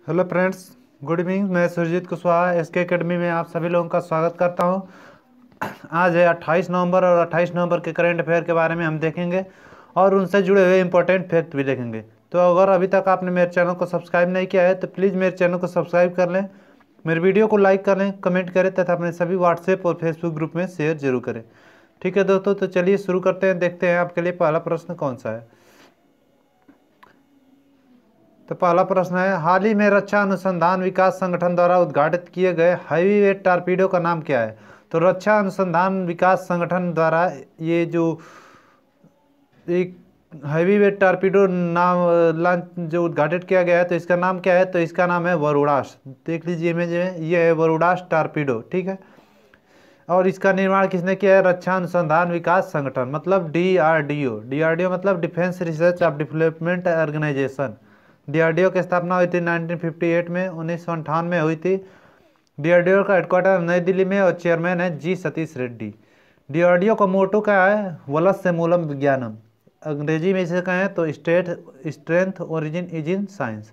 Hello friends, good evening. मैं Surjit Kushwaha SK academy में आप सभी लोगों का स्वागत करता हूं। आज है 28 नवंबर और 28 नवंबर के करंट अफेयर के बारे में हम देखेंगे और उनसे जुड़े हुए इंपॉर्टेंट फैक्ट भी देखेंगे। तो अगर अभी तक आपने मेरे चैनल को सब्सक्राइब नहीं किया है तो प्लीज़ मेरे चैनल को सब्सक्राइब कर लें, मेरे वीडियो को लाइक कर लें, कमेंट करें तथा अपने सभी व्हाट्सएप और फेसबुक ग्रुप में शेयर जरूर करें। ठीक है दोस्तों, तो चलिए शुरू करते हैं। देखते हैं आपके लिए पहला प्रश्न कौन सा है। तो पहला प्रश्न है, हाल ही में रक्षा अनुसंधान विकास संगठन द्वारा उद्घाटित किए गए हैवीवेट टॉर्पीडो का नाम क्या है। तो रक्षा अनुसंधान विकास संगठन द्वारा ये जो एक हैवीवेट टॉर्पीडो नाम लॉन्च जो उद्घाटित किया गया है, तो इसका नाम क्या है। तो इसका नाम है वरुणास। देख लीजिए इमेज में, ये है वरुणास टॉर्पीडो। ठीक है, और इसका निर्माण किसने किया है। रक्षा अनुसंधान विकास संगठन मतलब डीआरडीओ। डीआरडीओ मतलब defence research of development organisation. DRDO की स्थापना हुई थी 1958 में, 1958 में हुई थी। डीआरडीओ का हेडक्वार्टर नई दिल्ली में और चेयरमैन है जी सतीश रेड्डी। डीआरडीओ का मोटो क्या है, वलस्य मूलम विज्ञानम। अंग्रेजी में इसे कहें तो strength origin is in science.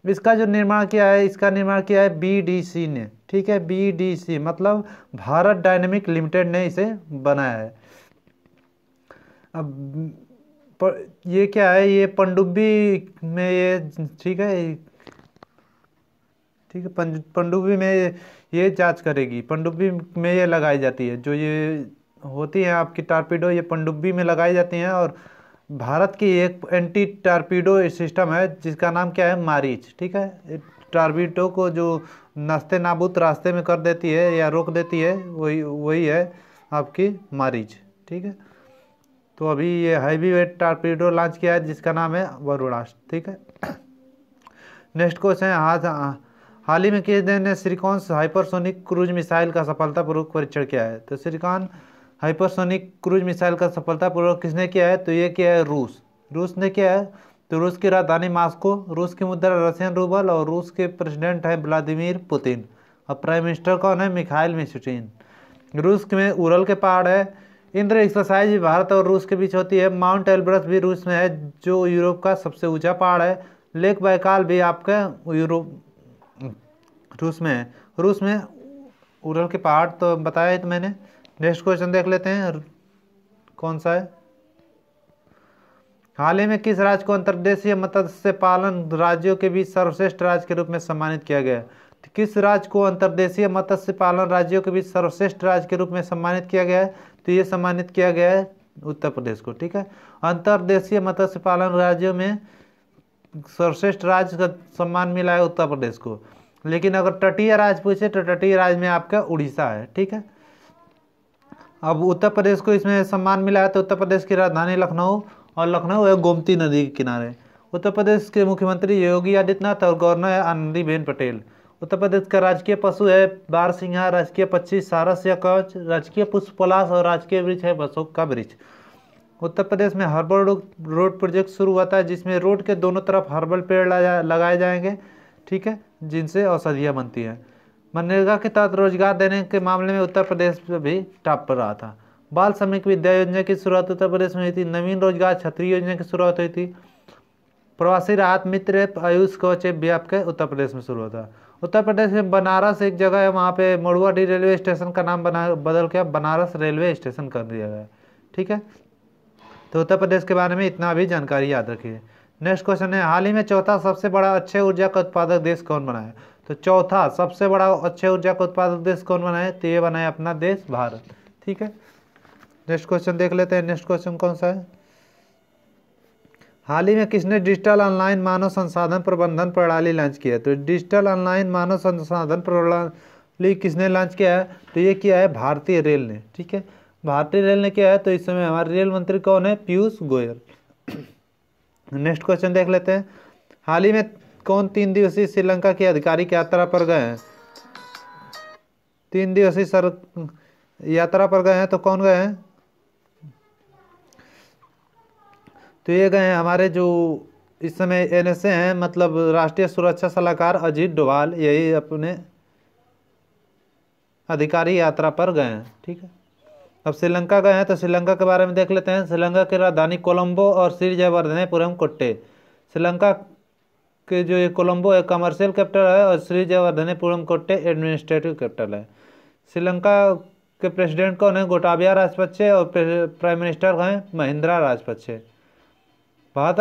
इसका जो निर्माण किया है, इसका निर्माण किया है बीडीसी ने। ठीक है, बीडीसी मतलब भारत डायनेमिक लिमिटेड ने इसे बनाया है। अब ये क्या है, ये पनडुब्बी में ये ठीक है, ठीक है, पनडुब्बी में ये जांच करेगी। पनडुब्बी में ये लगाई जाती है, जो ये होती है आपकी टारपीडो, ये पनडुब्बी में लगाई जाती हैं। और भारत की एक एंटी टारपीडो सिस्टम है जिसका नाम क्या है, मारीच। ठीक है, टारपीडो को जो नास्ते नाबूद रास्ते में कर देती है या रोक देती है, वही वही है आपकी मारीच। ठीक है, तो अभी ये हैवी वेट टारपीडो लॉन्च किया है जिसका नाम है वरुणास। ठीक है, नेक्स्ट क्वेश्चन है, हाल ही में किस देश ने श्रीकांत हाइपरसोनिक क्रूज मिसाइल का सफलतापूर्वक परीक्षण किया है। तो श्रीकांत हाइपरसोनिक क्रूज मिसाइल का सफलतापूर्वक किसने किया है। तो ये किया है रूस। रूस ने किया है। तो रूस की राजधानी मॉस्को, रूस की मुद्रा रशियन रूबल और रूस के प्रेसिडेंट है व्लादिमीर पुतिन। और प्राइम मिनिस्टर कौन है, मिखाइल मिशुटिन। रूस में उरल के पहाड़ है। इंद्र एक्सरसाइज भी भारत और रूस के बीच होती है। माउंट एल्ब्रस भी रूस में है जो यूरोप का सबसे ऊंचा पहाड़ है। लेक बाइकाल भी आपका यूरोप रूस में है। रूस में उरल के पहाड़ तो बताया है तो मैंने। नेक्स्ट क्वेश्चन देख लेते हैं कौन सा है। हाल ही में किस राज्य को अंतर्देशीय मत्स्य पालन राज्यों के बीच सर्वश्रेष्ठ राज्य के रूप में सम्मानित किया गया है। तो किस राज्य को अंतर्देशीय मत्स्य पालन राज्यों के बीच सर्वश्रेष्ठ राज्य के रूप में सम्मानित किया गया है। तो ये सम्मानित किया गया है उत्तर प्रदेश को। ठीक है, अंतर्देशीय मत्स्य पालन राज्यों में सर्वश्रेष्ठ राज्य का सम्मान मिला है उत्तर प्रदेश को। लेकिन अगर तटीय राज्य पूछे तो तटीय राज्य में आपका उड़ीसा है। ठीक है, अब उत्तर प्रदेश को इसमें सम्मान मिला है तो उत्तर प्रदेश की राजधानी लखनऊ, और लखनऊ है गोमती नदी के किनारे। उत्तर प्रदेश के मुख्यमंत्री योगी आदित्यनाथ और गवर्नर है आनंदीबेन पटेल। उत्तर प्रदेश का राजकीय पशु है बारहसिंघा, राजकीय पक्षी सारस या कवच, राजकीय पुष्प पलाश और राजकीय वृक्ष है अशोक का वृक्ष। उत्तर प्रदेश में हर्बल रोड प्रोजेक्ट शुरू हुआ था जिसमें रोड के दोनों तरफ हर्बल पेड़ लगाए जाएंगे। ठीक है, जिनसे औषधियाँ बनती हैं। मनरेगा के तहत रोजगार देने के मामले में उत्तर प्रदेश भी टॉप पर रहा था। बाल श्रमिक विद्या योजना की शुरुआत उत्तर प्रदेश में हुई थी। नवीन रोजगार छतरी योजना की शुरुआत हुई थी। प्रवासी राहत मित्र आयुष कवच भी आपके उत्तर प्रदेश में शुरू होता है। उत्तर प्रदेश में बनारस एक जगह है, वहाँ पे मड़ुआडीह रेलवे स्टेशन का नाम बदल के बनारस रेलवे स्टेशन कर दिया गया है। ठीक है, तो उत्तर प्रदेश के बारे में इतना भी जानकारी याद रखिए। नेक्स्ट क्वेश्चन है, हाल ही में चौथा सबसे बड़ा अक्षय ऊर्जा का उत्पादक देश कौन बना है। तो चौथा सबसे बड़ा अक्षय ऊर्जा का उत्पादक देश कौन बना है। तो ये बना है अपना देश भारत। ठीक है, नेक्स्ट क्वेश्चन देख लेते हैं। नेक्स्ट क्वेश्चन कौन सा है, हाल ही में किसने डिजिटल ऑनलाइन मानव संसाधन प्रबंधन प्रणाली लॉन्च किया है। तो डिजिटल ऑनलाइन मानव संसाधन प्रणाली किसने लॉन्च किया है। तो ये किया है भारतीय रेल ने। ठीक है, भारतीय रेल ने किया है। तो इस समय हमारे रेल मंत्री कौन है, पीयूष गोयल। नेक्स्ट क्वेश्चन देख लेते हैं, हाल ही में कौन 3 दिवसीय श्रीलंका की आधिकारिक यात्रा पर गए हैं। 3 दिवसीय यात्रा पर गए हैं तो कौन गए हैं। तो ये गए हैं हमारे जो इस समय एनएसए हैं, मतलब राष्ट्रीय सुरक्षा सलाहकार अजीत डोभाल, यही अपने आधिकारिक यात्रा पर गए हैं। ठीक है, अब श्रीलंका गए हैं तो श्रीलंका के बारे में देख लेते हैं। श्रीलंका की राजधानी कोलंबो और श्री जयवर्धनेपुरम कोट्टे। श्रीलंका के जो ये कोलंबो है कमर्शियल कैपिटल है और श्री जयवर्धनेपुरम कोट्टे एडमिनिस्ट्रेटिव कैपिटल है। श्रीलंका के प्रेसिडेंट कौन है? गोटाबाया राजपक्षे और प्राइम मिनिस्टर हैं महिंद्रा राजपक्षे। भारत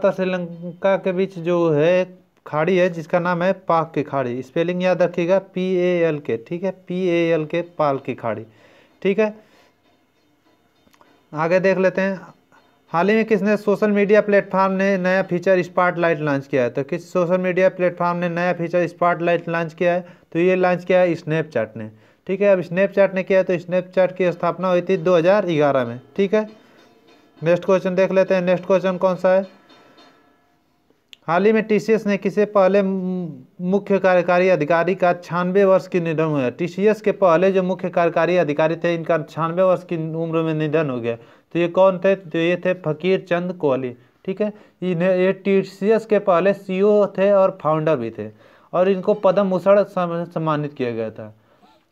और श्रीलंका के बीच जो है खाड़ी है जिसका नाम है पाक की खाड़ी, स्पेलिंग याद रखिएगा PALK, ठीक है, PALK, पाल की खाड़ी, ठीक है। आगे देख लेते हैं, हाल ही में किसने सोशल मीडिया प्लेटफॉर्म ने नया फीचर स्पॉटलाइट लॉन्च किया है? तो किस सोशल मीडिया प्लेटफॉर्म ने नया फीचर स्पॉटलाइट लॉन्च किया है? तो ये लॉन्च किया है स्नैपचैट ने, ठीक है। अब स्नैपचैट ने किया है, तो स्नैपचैट की स्थापना हुई थी 2011 में, ठीक है। नेक्स्ट क्वेश्चन देख लेते हैं, नेक्स्ट क्वेश्चन कौन सा है? हाल ही में TCS ने किसे पहले मुख्य कार्यकारी अधिकारी का 96 वर्ष की निधन हुआ है? TCS के पहले जो मुख्य कार्यकारी अधिकारी थे इनका 96 वर्ष की उम्र में निधन हो गया। तो ये कौन थे? तो ये थे फकीर चंद कोहली, ठीक है। ये TCS के पहले CEO थे और फाउंडर भी थे, और इनको पद्म भूषण सम्मानित किया गया था।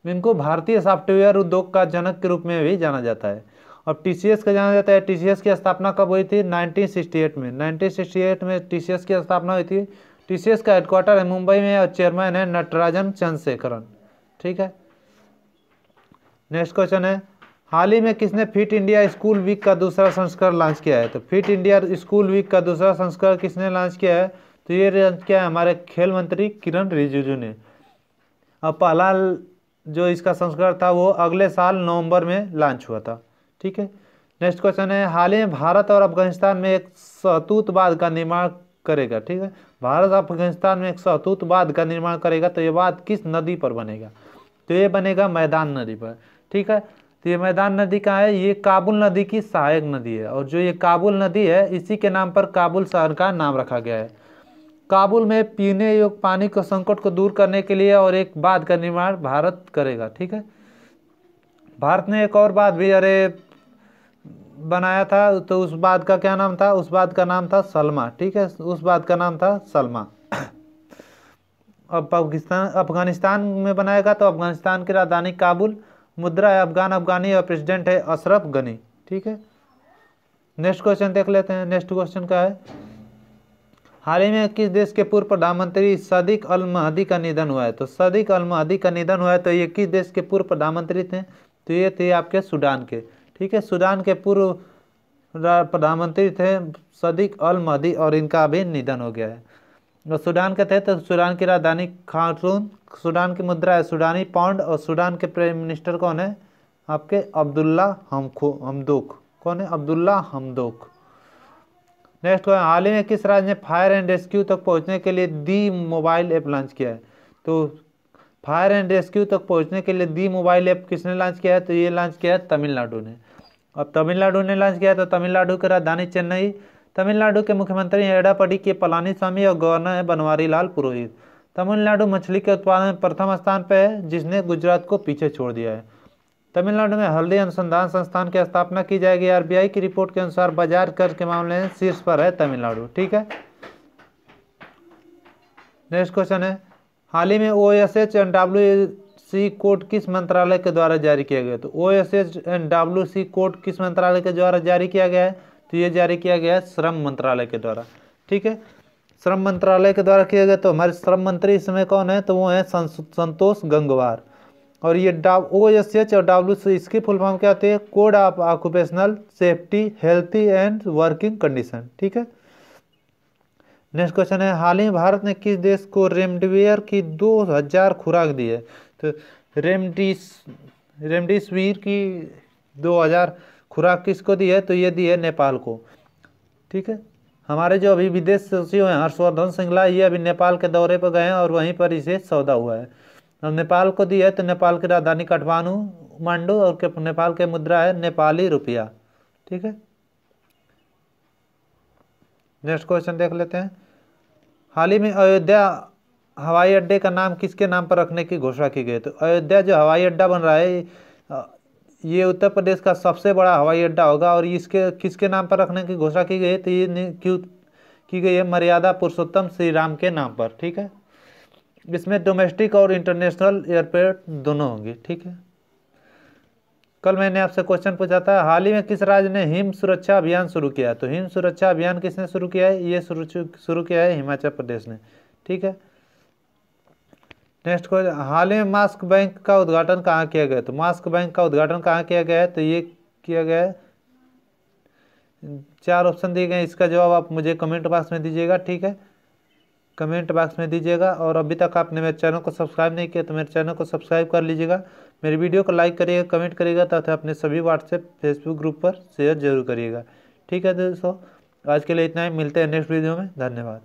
इनको भारतीय सॉफ्टवेयर उद्योग का जनक के रूप में भी जाना जाता है। अब TCS का जाना जाता है, TCS की स्थापना कब हुई थी? 1968 में। 1968 में TCS की स्थापना हुई थी। TCS का हेडक्वार्टर है मुंबई में और चेयरमैन है नटराजन चंद्रशेखरन, ठीक है। नेक्स्ट क्वेश्चन है, हाल ही में किसने फिट इंडिया स्कूल वीक का दूसरा संस्करण लॉन्च किया है? तो फिट इंडिया स्कूल वीक का दूसरा संस्करण किसने लॉन्च किया है? तो ये लॉन्च किया है हमारे खेल मंत्री किरण रिजिजू ने। अब पहला जो इसका संस्करण था वो अगले साल नवंबर में लॉन्च हुआ था, ठीक है। नेक्स्ट क्वेश्चन है, हाल ही में भारत और अफगानिस्तान में एक सहतूत बांध का निर्माण करेगा, ठीक है। भारत अफगानिस्तान में एक सहतूत बांध का निर्माण करेगा, तो ये बांध किस नदी पर बनेगा? तो ये बनेगा मैदान नदी पर, ठीक है। तो ये मैदान नदी कहाँ है? ये काबुल नदी की सहायक नदी है, और जो ये काबुल नदी है इसी के नाम पर काबुल शहर का नाम रखा गया है। काबुल में पीने योग्य पानी के संकट को दूर करने के लिए और एक बांध का निर्माण भारत करेगा, ठीक है। भारत ने एक और बांध भी बनाया था, तो उस बांध का क्या नाम था? उस बांध का नाम था सलमा, ठीक है, उस बांध का नाम था सलमा। अब अफगानिस्तान में बनाएगा, तो अफगानिस्तान की राजधानी काबुल, मुद्रा है अफगान अफगानी और प्रेसिडेंट है अशरफ गनी, ठीक है। नेक्स्ट क्वेश्चन देख लेते हैं, नेक्स्ट क्वेश्चन का है, हाल ही में किस देश के पूर्व प्रधानमंत्री सदिक अल महदी का निधन हुआ है? तो सदिक अल महदी का निधन हुआ है, तो ये किस देश के पूर्व प्रधानमंत्री थे? तो ये थे आपके सूडान के, ठीक है। सूडान के पूर्व प्रधानमंत्री थे सदिक अल महदी, और इनका अभी निधन हो गया है। और सूडान के थे, तो सूडान की राजधानी खार्टूम, सूडान की मुद्रा है सूडानी पाउंड, और सूडान के प्राइम मिनिस्टर कौन है? आपके अब्दुल्ला हमदोक। कौन है? अब्दुल्ला हमदोक। नेक्स्ट है, हाल ही में किस राज्य ने फायर एंड रेस्क्यू तक पहुंचने के लिए दी मोबाइल ऐप लॉन्च किया है? तो फायर एंड रेस्क्यू तक पहुंचने के लिए दी मोबाइल ऐप किसने लॉन्च किया है? तो ये लॉन्च किया है तमिलनाडु ने। अब तमिलनाडु ने लॉन्च किया, तो तमिलनाडु की राजधानी चेन्नई। तमिलनाडु के मुख्यमंत्री हैं एडापडी के पलानीस्वामी और गवर्नर है बनवारी लाल पुरोहित। तमिलनाडु मछली के उत्पादन में प्रथम स्थान पर है, जिसने गुजरात को पीछे छोड़ दिया है। तमिलनाडु में हल्दी अनुसंधान संस्थान की स्थापना की जाएगी। RBI की रिपोर्ट के अनुसार बाजार कर के मामले में शीर्ष पर है तमिलनाडु, ठीक है। नेक्स्ट क्वेश्चन है, हाल ही में OSH एंड WC कोड किस मंत्रालय के द्वारा जारी किया गया? तो OSH एंड WC कोड किस मंत्रालय के द्वारा जारी किया गया है? तो ये जारी किया गया है श्रम मंत्रालय के द्वारा, ठीक है। श्रम मंत्रालय के द्वारा किया गया। तो हमारे श्रम मंत्री इस समय कौन है? तो वो है संतोष गंगवार। और ये OSH और WC इसकी फुल फॉर्म क्या होती है? Code of occupational safety healthy and working condition, ठीक है। नेक्स्ट क्वेश्चन है, हाल ही में भारत ने किस देश को रेमडेसिविर की 2000 खुराक दी है? तो रेमडेसिविर की 2000 खुराक किसको दी है? तो ये दी है नेपाल को, ठीक है। हमारे जो अभी विदेश सचिव हैं हर्षवर्धन श्रृंगला, ये अभी नेपाल के दौरे पर गए हैं और वहीं पर इसे सौदा हुआ है। अब नेपाल को दी है, तो नेपाल की राजधानी काठमांडू और नेपाल के मुद्रा है नेपाली रुपया, ठीक है। नेक्स्ट क्वेश्चन देख लेते हैं, हाल ही में अयोध्या हवाई अड्डे का नाम किसके नाम पर रखने की घोषणा की गई? तो अयोध्या जो हवाई अड्डा बन रहा है ये उत्तर प्रदेश का सबसे बड़ा हवाई अड्डा होगा, और इसके किसके नाम पर रखने की घोषणा की गई है? तो ये क्यों की गई है? मर्यादा पुरुषोत्तम श्री राम के नाम पर, ठीक है। इसमें डोमेस्टिक और इंटरनेशनल एयरपोर्ट दोनों होंगे, ठीक है। कल मैंने आपसे क्वेश्चन पूछा था, हाल ही में किस राज्य ने हिम सुरक्षा अभियान शुरू किया? तो हिम सुरक्षा अभियान किसने शुरू किया है? ये शुरू किया है हिमाचल प्रदेश ने। ठीक है, नेक्स्ट क्वेश्चन, हाल ही में मास्क बैंक का उद्घाटन कहाँ किया गया? तो मास्क बैंक का उद्घाटन कहाँ किया गया है? तो ये किया गया है, 4 ऑप्शन दिए गए हैं, इसका जवाब आप मुझे कमेंट बॉक्स में दीजिएगा। ठीक है, कमेंट बॉक्स में दीजिएगा। और अभी तक आपने मेरे चैनल को सब्सक्राइब नहीं किया तो मेरे चैनल को सब्सक्राइब कर लीजिएगा, मेरी वीडियो को लाइक करिएगा, कमेंट करिएगा तथा अपने सभी व्हाट्सएप फेसबुक ग्रुप पर शेयर जरूर करिएगा। ठीक है दोस्तों, आज के लिए इतना ही, मिलते हैं नेक्स्ट वीडियो में। धन्यवाद।